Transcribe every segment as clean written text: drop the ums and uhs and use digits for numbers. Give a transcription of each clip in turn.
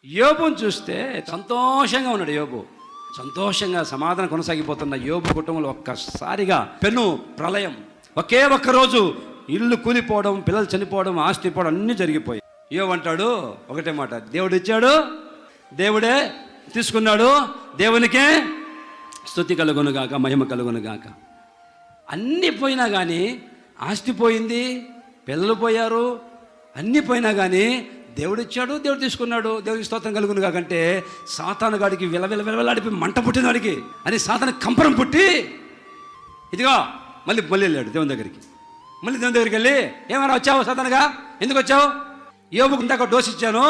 యోబుని చూస్తే సంతోషంగా ఉన్నాడు. యోబు సంతోషంగా సమాధానం కొనసాగిపోతున్న యోబు కుటుంబంలో ఒక్కసారిగా పెను ప్రళయం. ఒకే ఒక్క రోజు ఇల్లు కూలిపోవడం, పిల్లలు చనిపోవడం, ఆస్తి పోవడం అన్నీ జరిగిపోయాయి. యోబు అంటాడు ఒకటే మాట, దేవుడు ఇచ్చాడు, దేవుడే తీసుకున్నాడు, దేవునికే స్తుతి కలుగునుగాక, మహిమ కలుగునుగాక. అన్నీ పోయినా కానీ, ఆస్తి పోయింది, పిల్లలు పోయారు, అన్నీ పోయినా కానీ దేవుడు ఇచ్చాడు, దేవుడు తీసుకున్నాడు, దేవుడికి స్తోత్రం కలుగును కాకంటే సాతాను గాడికి విలవిలవిలవిలాడిపోయి మంట పుట్టిన వాడికి అని సాతాను కంపరం పుట్టి ఇదిగో మళ్ళీ వెళ్ళాడు దేవుని దగ్గరికి. మళ్ళీ దేవుని దగ్గరికి వెళ్ళి, ఏమైనా వచ్చావు సాతానుగా, ఎందుకు వచ్చావు? యోబుకు ఇందాక డోసు ఇచ్చాను,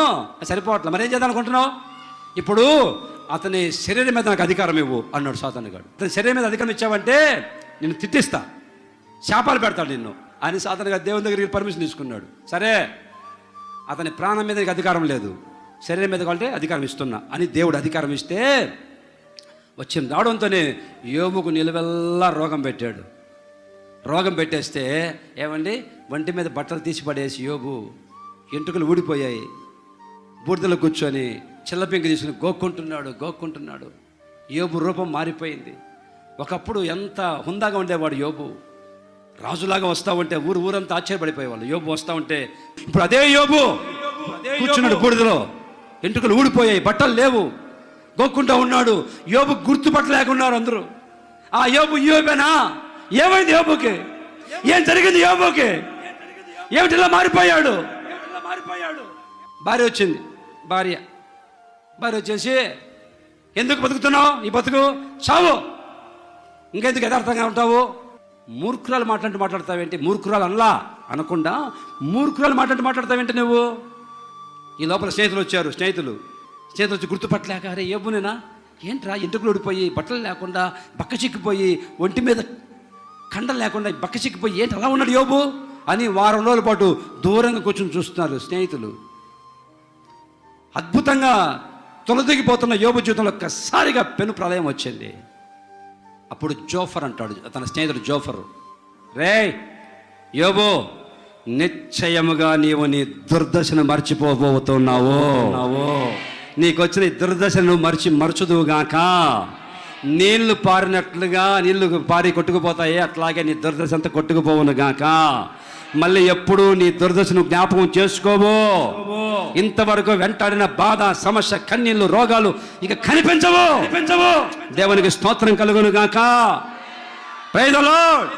సరిపోవట్లే, మరి ఏం చేద్దాం అనుకుంటున్నావు? ఇప్పుడు అతని శరీరం మీద నాకు అధికారం ఇవ్వు అన్నాడు సాతాను గాడు. అతని శరీరం మీద అధికారం ఇచ్చావంటే నిన్ను తిట్టిస్తా, శాపాలు పెడతాడు నిన్ను అని సాతాను గారు దేవుని దగ్గరికి పర్మిషన్ తీసుకున్నాడు. సరే, అతని ప్రాణం మీద అధికారం లేదు, శరీరం మీద కావాలంటే అధికారం ఇస్తున్నా అని దేవుడు అధికారం ఇస్తే వచ్చిన రావడంతోనే యోబుకు నిలువెల్లా రోగం పెట్టాడు. రోగం పెట్టేస్తే ఏమండి, ఒంటి మీద బట్టలు తీసి పడేసి యోబు ఎంట్రుకలు ఊడిపోయాయి, బూడిదలో కూర్చొని చిల్లపింక తీసుకుని గోక్కుంటున్నాడు. యోబు రూపం మారిపోయింది. ఒకప్పుడు ఎంత హుందాగా ఉండేవాడు యోబు, రాజులాగా వస్తూ ఉంటే ఊరంతా ఆశ్చర్యపడిపోయేవాళ్ళు. యోబు వస్తూ ఉంటే ఇప్పుడు అదే యోబు కూర్చున్నాడు బూడిదలో, ఎంట్రుకలు ఊడిపోయాయి, బట్టలు లేవు, గోక్కుంటూ ఉన్నాడు. యోబు గుర్తుపట్టలేకున్నారు అందరూ. ఆ యోబు యోబేనా? ఏమైంది యోబుకి? ఏం జరిగింది యోబుకి? ఏమిటిలా మారిపోయాడు? భార్య వచ్చింది. భార్య వచ్చేసి, ఎందుకు బతుకుతున్నావు? ఈ బతుకు చావు, ఇంకెందుకు యథార్థంగా ఉంటావు? మూర్ఖురాలు మాట్లాడతావేంటి? మూర్ఖురాలు అల్లా అనకుండా మూర్ఖురాలు మాట్లాడతావేంటి నువ్వు? ఈ లోపల స్నేహితులు వచ్చి గుర్తుపట్టలేక, అరే యోబునేనా? ఏంట్రా ఎంటుకలు ఊడిపోయి, బట్టలు లేకుండా బక్క చిక్కిపోయి, ఒంటి మీద కండలు లేకుండా బక్క చిక్కిపోయి ఏంటి అలా ఉన్నాడు యోబు అని వారం రోజుల పాటు దూరంగా కూర్చొని చూస్తున్నారు స్నేహితులు. అద్భుతంగా తొలదిగిపోతున్న యోబు జీవితంలో ఒక్కసారిగా పెను ప్రళయం వచ్చింది. అప్పుడు జోఫర్ అంటాడు, తన స్నేహితుడు జోఫర్, రే యోబు, నిశ్చయముగా నీవు నీ దుర్దశను మర్చిపోబోతున్నావు. నీకు వచ్చిన ఈ దుర్దశను మరచుదువుగాక. నీళ్లు పారినట్లుగా నీళ్లు పారి కొట్టుకుపోతాయి, అట్లాగే నీ దుర్దశ అంతా కొట్టుకుపోవును గాక. మళ్ళీ ఎప్పుడు నీ దుర్దశను జ్ఞాపకం చేసుకోవు. ఇంతవరకు వెంటాడిన బాధ, సమస్య, కన్నీళ్లు, రోగాలు ఇక కనిపించవు. దేవునికి స్తోత్రం కలుగును గాక. Praise the lord.